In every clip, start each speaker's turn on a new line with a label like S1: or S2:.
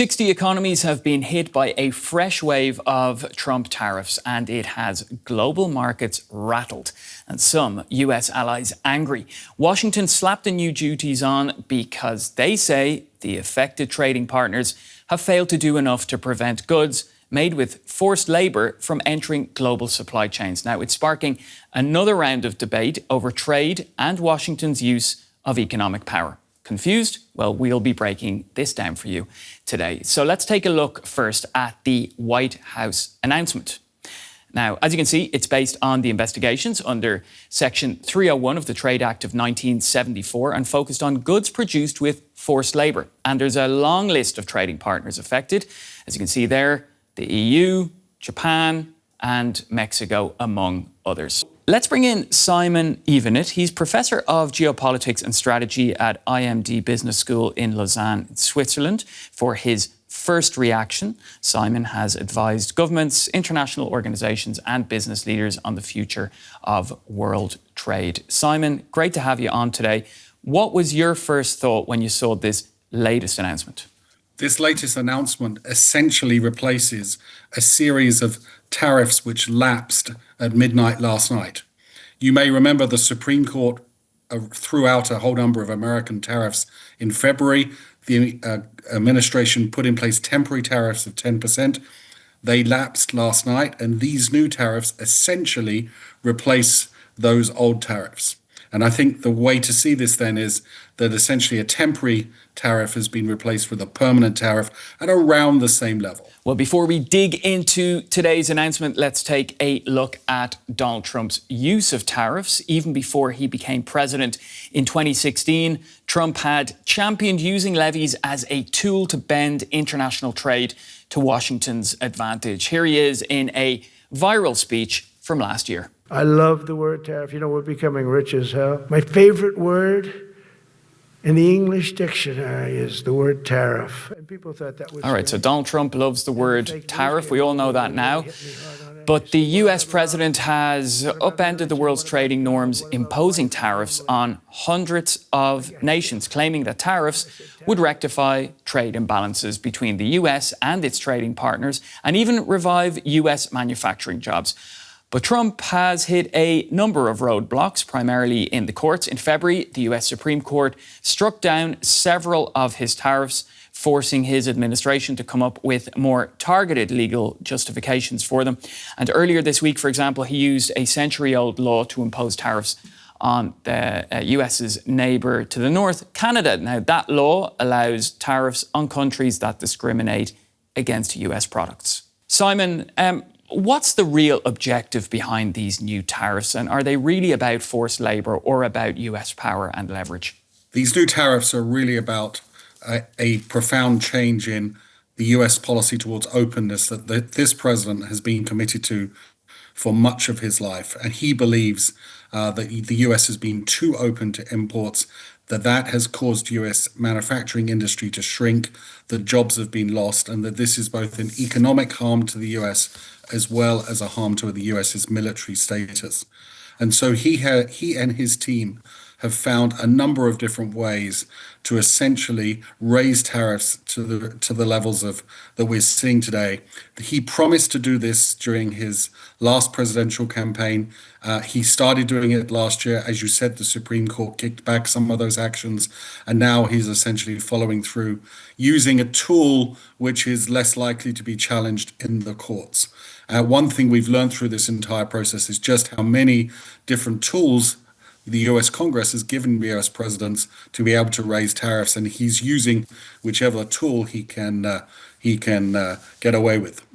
S1: 60 economies have been hit by a fresh wave of Trump tariffs, and it has global markets rattled and some US allies angry. Washington slapped the new duties on because they say the affected trading partners have failed to do enough to prevent goods made with forced labour from entering global supply chains. Now, it's sparking another round of debate over trade and Washington's use of economic power. Confused? Well, we'll be breaking this down for you today. So let's take a look first at the White House announcement. Now, as you can see, it's based on the investigations under Section 301 of the Trade Act of 1974 and focused on goods produced with forced labour. And there's a long list of trading partners affected. As you can see there, the EU, Japan, and Mexico, among others. Let's bring in Simon Evenett. He's Professor of Geopolitics and Strategy at IMD Business School in Lausanne, Switzerland. For his first reaction, Simon has advised governments, international organisations and business leaders on the future of world trade. Simon, great to have you on today. What was your first thought when you saw this latest announcement?
S2: This latest announcement essentially replaces a series of tariffs which lapsed at midnight last night. You may remember the Supreme Court threw out a whole number of American tariffs in February. The administration put in place temporary tariffs of 10%. They lapsed last night, and these new tariffs essentially replace those old tariffs. And I think the way to see this then is that essentially a temporary tariff has been replaced with a permanent tariff at around the same level.
S1: Well, before we dig into today's announcement, let's take a look at Donald Trump's use of tariffs. Even before he became president in 2016, Trump had championed using levies as a tool to bend international trade to Washington's advantage. Here he is in a viral speech from last year.
S3: I love the word tariff. You know, we're becoming rich as hell. My favorite word in the English dictionary is the word tariff. And people thought that was...
S1: All right, so Donald Trump loves the word tariff. We all know that now. But the US president has upended the world's trading norms, imposing tariffs on hundreds of nations, claiming that tariffs would rectify trade imbalances between the US and its trading partners and even revive US manufacturing jobs. But Trump has hit a number of roadblocks, primarily in the courts. In February, the US Supreme Court struck down several of his tariffs, forcing his administration to come up with more targeted legal justifications for them. And earlier this week, for example, he used a century-old law to impose tariffs on the US's neighbour to the north, Canada. Now, that law allows tariffs on countries that discriminate against US products. Simon, what's the real objective behind these new tariffs, and are they really about forced labour or about US power and leverage?
S2: These new tariffs are really about a profound change in the US policy towards openness that this president has been committed to for much of his life. And he believes that the US has been too open to imports, that has caused US manufacturing industry to shrink, that jobs have been lost, and that this is both an economic harm to the US as well as a harm to the US's military status. And so he and his team have found a number of different ways to essentially raise tariffs to the levels of that we're seeing today. He promised to do this during his last presidential campaign. He started doing it last year. As you said, the Supreme Court kicked back some of those actions, and now he's essentially following through, using a tool which is less likely to be challenged in the courts. One thing we've learned through this entire process is just how many different tools the US Congress has given US presidents to be able to raise tariffs, and he's using whichever tool he can get away with.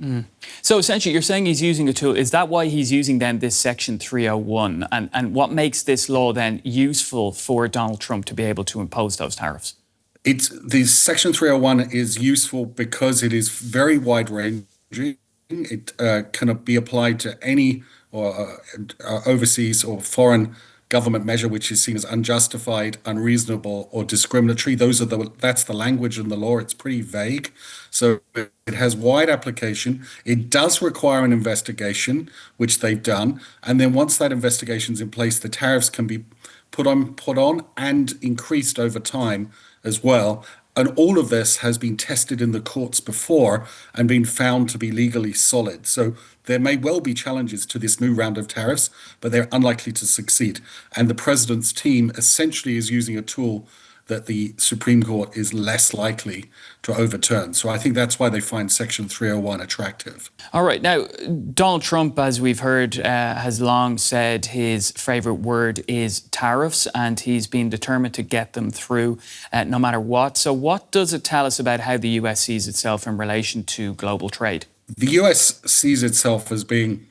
S1: So essentially, you're saying he's using a tool. Is that why he's using then this Section 301? And what makes this law then useful for Donald Trump to be able to impose those tariffs?
S2: The Section 301 is useful because it is very wide-ranging. It cannot be applied to any overseas or foreign government measure which is seen as unjustified, unreasonable, or discriminatory. That's the language in the law. It's pretty vague. So it has wide application. It does require an investigation, which they've done. And then once that investigation is in place, the tariffs can be put on and increased over time as well. And all of this has been tested in the courts before and been found to be legally solid. So there may well be challenges to this new round of tariffs, but they're unlikely to succeed. And the president's team essentially is using a tool that the Supreme Court is less likely to overturn. So I think that's why they find Section 301 attractive.
S1: All right. Now, Donald Trump, as we've heard, has long said his favourite word is tariffs, and he's been determined to get them through no matter what. So what does it tell us about how the US sees itself in relation to global trade?
S2: The US sees itself as being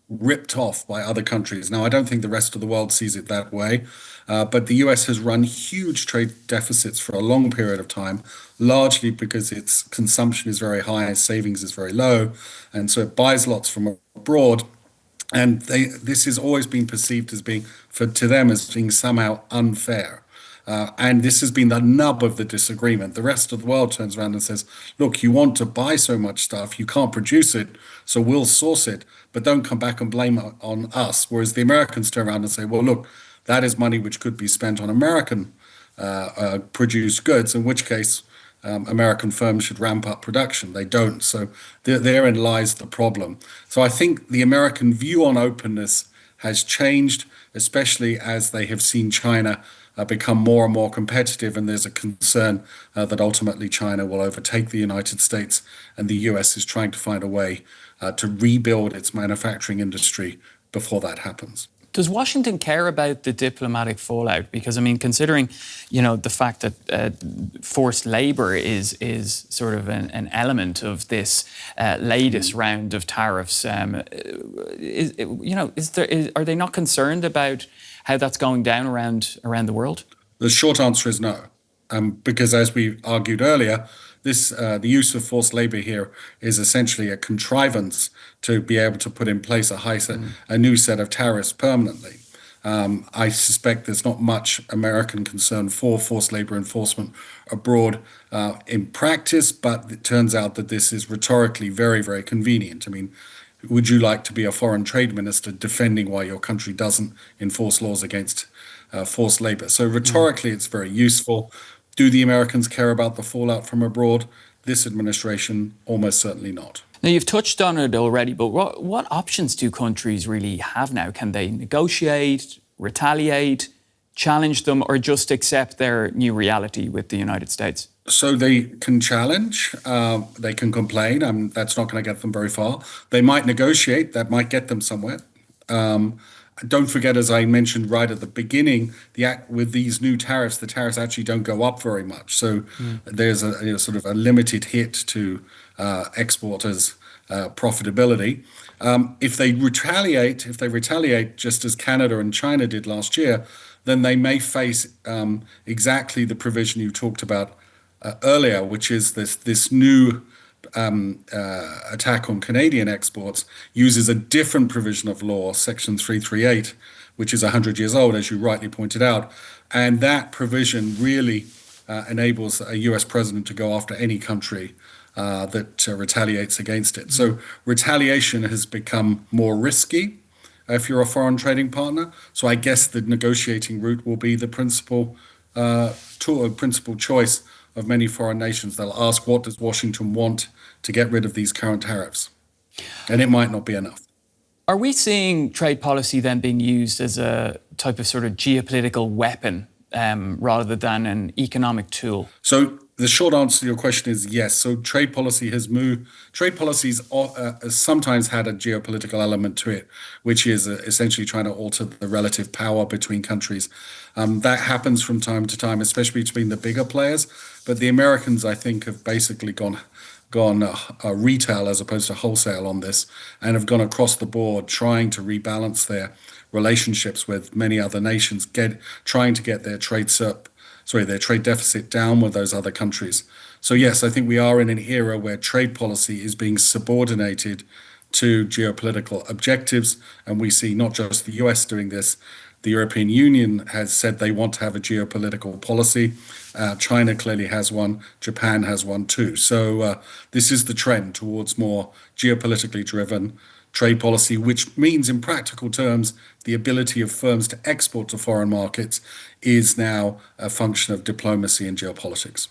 S2: ripped off by other countries. Now, I don't think the rest of the world sees it that way, but the US has run huge trade deficits for a long period of time, largely because its consumption is very high, savings is very low, and so it buys lots from abroad. And this has always been perceived as being, to them, as being somehow unfair. And this has been the nub of the disagreement. The rest of the world turns around and says, look, you want to buy so much stuff, you can't produce it, so we'll source it, but don't come back and blame it on us. Whereas the Americans turn around and say, well, look, that is money which could be spent on American produced goods, in which case American firms should ramp up production. They don't. So therein lies the problem. So I think the American view on openness has changed, especially as they have seen China become more and more competitive, and there's a concern that ultimately China will overtake the United States, and the US is trying to find a way to rebuild its manufacturing industry before that happens.
S1: Does Washington care about the diplomatic fallout? Because, I mean, considering, you know, the fact that forced labor is sort of an element of this latest round of tariffs, are they not concerned about how that's going down around the world?
S2: The short answer is no, because as we argued earlier, the use of forced labor here is essentially a contrivance to be able to put in place a new set of tariffs permanently. I suspect there's not much American concern for forced labor enforcement abroad in practice, but it turns out that this is rhetorically very, very convenient. I mean, would you like to be a foreign trade minister defending why your country doesn't enforce laws against forced labor? So rhetorically, it's very useful. Do the Americans care about the fallout from abroad? This administration, almost certainly not.
S1: Now, you've touched on it already, but what options do countries really have now? Can they negotiate, retaliate, challenge them, or just accept their new reality with the United States?
S2: So they can challenge, they can complain. That's not going to get them very far. They might negotiate. That might get them somewhere. Don't forget, as I mentioned right at the beginning, with these new tariffs, the tariffs actually don't go up very much. So there's a sort of a limited hit to exporters' profitability. If they retaliate, just as Canada and China did last year, then they may face exactly the provision you talked about earlier, which is this new attack on Canadian exports uses a different provision of law, Section 338, which is 100 years old, as you rightly pointed out. And that provision really enables a US president to go after any country that retaliates against it. So retaliation has become more risky if you're a foreign trading partner. So I guess the negotiating route will be the principal choice of many foreign nations. They'll ask, what does Washington want to get rid of these current tariffs? And it might not be enough.
S1: Are we seeing trade policy then being used as a type of sort of geopolitical weapon rather than an economic tool?
S2: So the short answer to your question is yes. So trade policy has moved. Trade policies sometimes had a geopolitical element to it, which is essentially trying to alter the relative power between countries. That happens from time to time, especially between the bigger players. But the Americans, I think, have basically gone retail as opposed to wholesale on this, and have gone across the board trying to rebalance their relationships with many other nations, trying to get their trade deficit down with those other countries. So yes, I think we are in an era where trade policy is being subordinated to geopolitical objectives, and we see not just the US doing this. The European Union has said they want to have a geopolitical policy. China clearly has one. Japan has one too. So this is the trend towards more geopolitically driven trade policy, which means in practical terms, the ability of firms to export to foreign markets is now a function of diplomacy and geopolitics.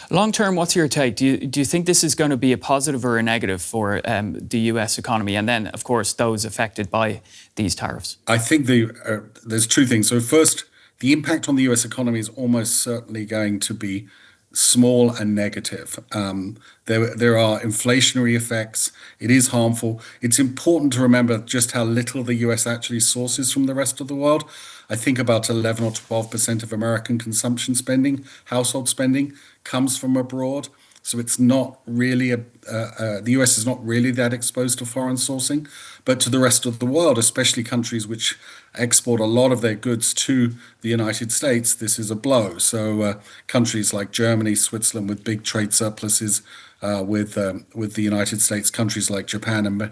S1: Long term, what's your take? Do you think this is going to be a positive or a negative for the US economy? And then, of course, those affected by these tariffs?
S2: I think there's two things. So first, the impact on the US economy is almost certainly going to be small and negative. There are inflationary effects. It is harmful. It's important to remember just how little the US actually sources from the rest of the world. I think about 11 or 12% of American consumption spending, household spending, comes from abroad. So it's not really the US is not really that exposed to foreign sourcing, but to the rest of the world, especially countries which export a lot of their goods to the United States, this is a blow. So countries like Germany, Switzerland, with big trade surpluses with the United States, countries like Japan and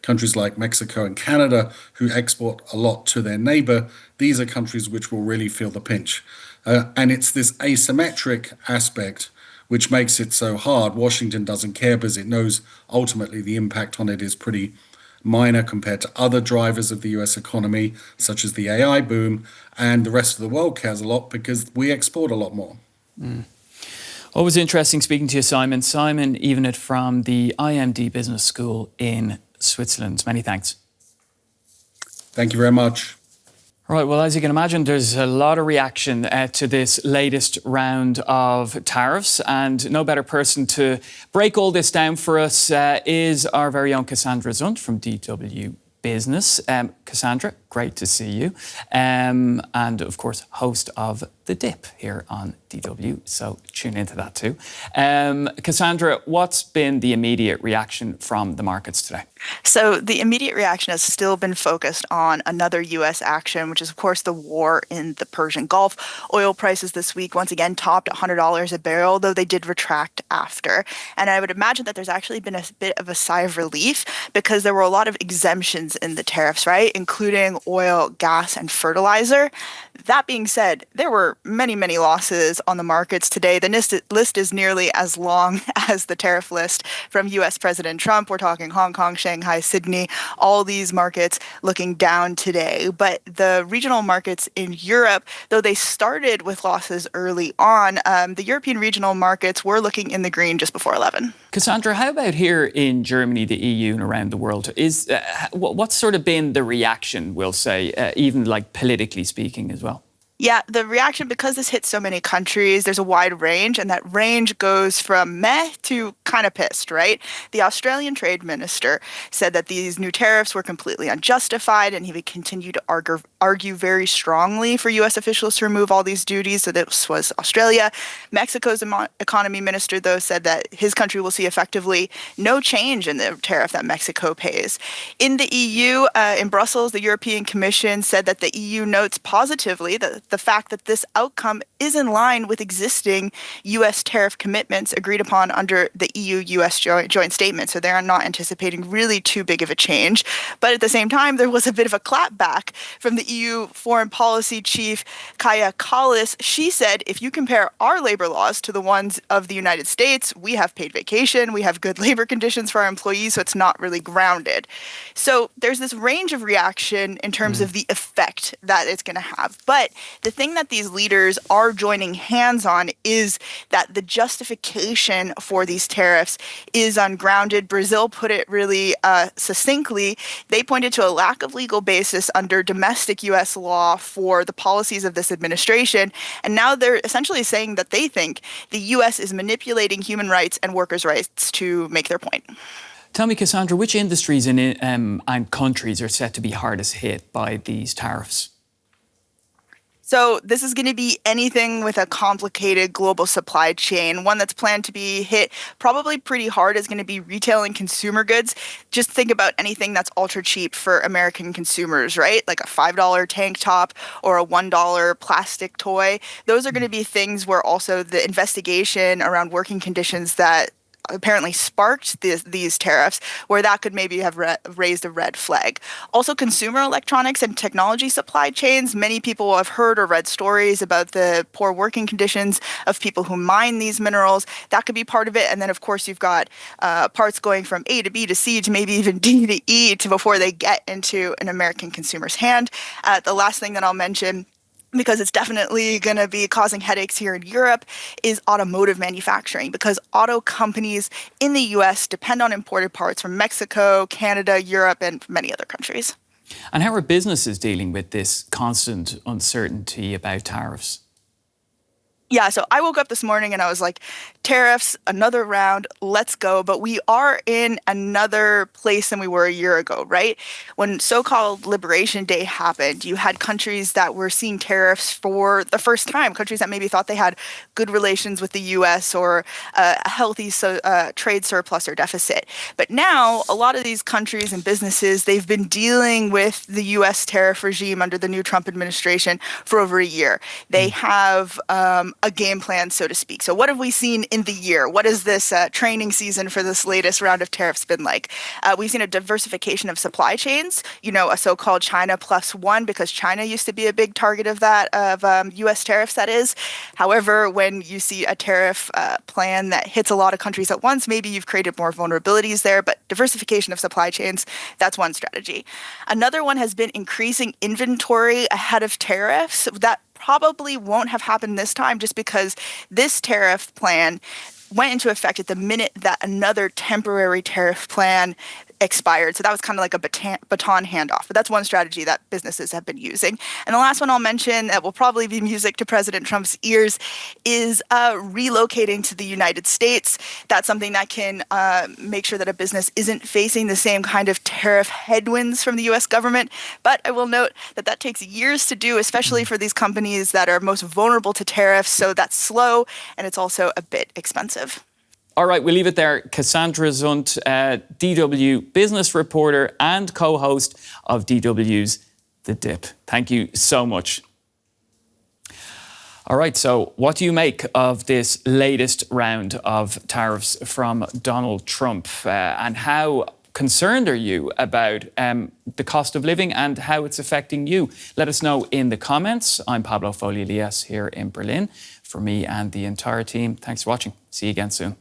S2: countries like Mexico and Canada, who export a lot to their neighbor. These are countries which will really feel the pinch, and it's this asymmetric aspect which makes it so hard. Washington doesn't care because it knows ultimately the impact on it is pretty minor compared to other drivers of the US economy, such as the AI boom, and the rest of the world cares a lot because we export a lot more.
S1: Always interesting speaking to you, Simon. Simon Evenett from the IMD Business School in Switzerland. Many thanks.
S2: Thank you very much.
S1: All right, well, as you can imagine, there's a lot of reaction to this latest round of tariffs, and no better person to break all this down for us is our very own Kassandra Sundt from DW Business. Kassandra, great to see you. And of course, host of The Dip here on DW, so tune into that too. Kassandra, what's been the immediate reaction from the markets today?
S4: So the immediate reaction has still been focused on another U.S. action, which is, of course, the war in the Persian Gulf. Oil prices this week once again topped $100 a barrel, though they did retract after. And I would imagine that there's actually been a bit of a sigh of relief because there were a lot of exemptions in the tariffs, right, including oil, gas, and fertilizer. That being said, there were many, many losses on the markets today. The list is nearly as long as the tariff list from U.S. President Trump. We're talking Hong Kong, Shanghai, Sydney, all these markets looking down today. But the regional markets in Europe, though they started with losses early on, the European regional markets were looking in the green just before 11.
S1: Kassandra, how about here in Germany, the EU, and around the world? What's sort of been the reaction, we'll say, even like politically speaking as well?
S4: Yeah, the reaction, because this hits so many countries, there's a wide range, and that range goes from meh to kind of pissed, right? The Australian trade minister said that these new tariffs were completely unjustified, and he would continue to argue very strongly for U.S. officials to remove all these duties. So this was Australia. Mexico's economy minister, though, said that his country will see effectively no change in the tariff that Mexico pays. In the EU, in Brussels, the European Commission said that the EU notes positively that the fact that this outcome is in line with existing U.S. tariff commitments agreed upon under the EU-U.S. joint statement. So they're not anticipating really too big of a change. But at the same time, there was a bit of a clapback from the EU foreign policy chief, Kaja Kallas. She said, if you compare our labor laws to the ones of the United States, we have paid vacation, we have good labor conditions for our employees, so it's not really grounded. So there's this range of reaction in terms of the effect that it's going to have. But the thing that these leaders are joining hands on is that the justification for these tariffs is ungrounded. Brazil put it really succinctly. They pointed to a lack of legal basis under domestic U.S. law for the policies of this administration. And now they're essentially saying that they think the U.S. is manipulating human rights and workers' rights to make their point.
S1: Tell me, Kassandra, which industries and countries are set to be hardest hit by these tariffs?
S4: So this is going to be anything with a complicated global supply chain. One that's planned to be hit probably pretty hard is going to be retail and consumer goods. Just think about anything that's ultra cheap for American consumers, right? Like a $5 tank top or a $1 plastic toy. Those are going to be things where also the investigation around working conditions that apparently sparked these tariffs, where that could maybe have raised a red flag. Also, consumer electronics and technology supply chains. Many people have heard or read stories about the poor working conditions of people who mine these minerals. That could be part of it. And then, of course, you've got parts going from A to B to C to maybe even D to E to before they get into an American consumer's hand. The last thing that I'll mention because it's definitely going to be causing headaches here in Europe, is automotive manufacturing, because auto companies in the US depend on imported parts from Mexico, Canada, Europe, and many other countries.
S1: And how are businesses dealing with this constant uncertainty about tariffs?
S4: Yeah, so I woke up this morning and I was like, tariffs, another round, let's go. But we are in another place than we were a year ago, right? When so-called Liberation Day happened, you had countries that were seeing tariffs for the first time, countries that maybe thought they had good relations with the US or a healthy trade surplus or deficit. But now, a lot of these countries and businesses, they've been dealing with the US tariff regime under the new Trump administration for over a year. They have a game plan, so to speak. So what have we seen in the year? What has this training season for this latest round of tariffs been like? We've seen a diversification of supply chains, a so-called China plus one, because China used to be a big target of that, of U.S. tariffs, that is. However, when you see a tariff plan that hits a lot of countries at once, maybe you've created more vulnerabilities there, but diversification of supply chains, that's one strategy. Another one has been increasing inventory ahead of tariffs. That probably won't have happened this time, just because this tariff plan went into effect at the minute that another temporary tariff plan expired. So that was kind of like a baton handoff. But that's one strategy that businesses have been using. And the last one I'll mention that will probably be music to President Trump's ears is relocating to the United States. That's something that can make sure that a business isn't facing the same kind of tariff headwinds from the U.S. government. But I will note that that takes years to do, especially for these companies that are most vulnerable to tariffs. So that's slow, and it's also a bit expensive.
S1: All right, we'll leave it there. Kassandra Sundt, DW business reporter and co-host of DW's The Dip. Thank you so much. All right, so what do you make of this latest round of tariffs from Donald Trump? And how concerned are you about the cost of living and how it's affecting you? Let us know in the comments. I'm Pablo Foley Elias here in Berlin. For me and the entire team, thanks for watching. See you again soon.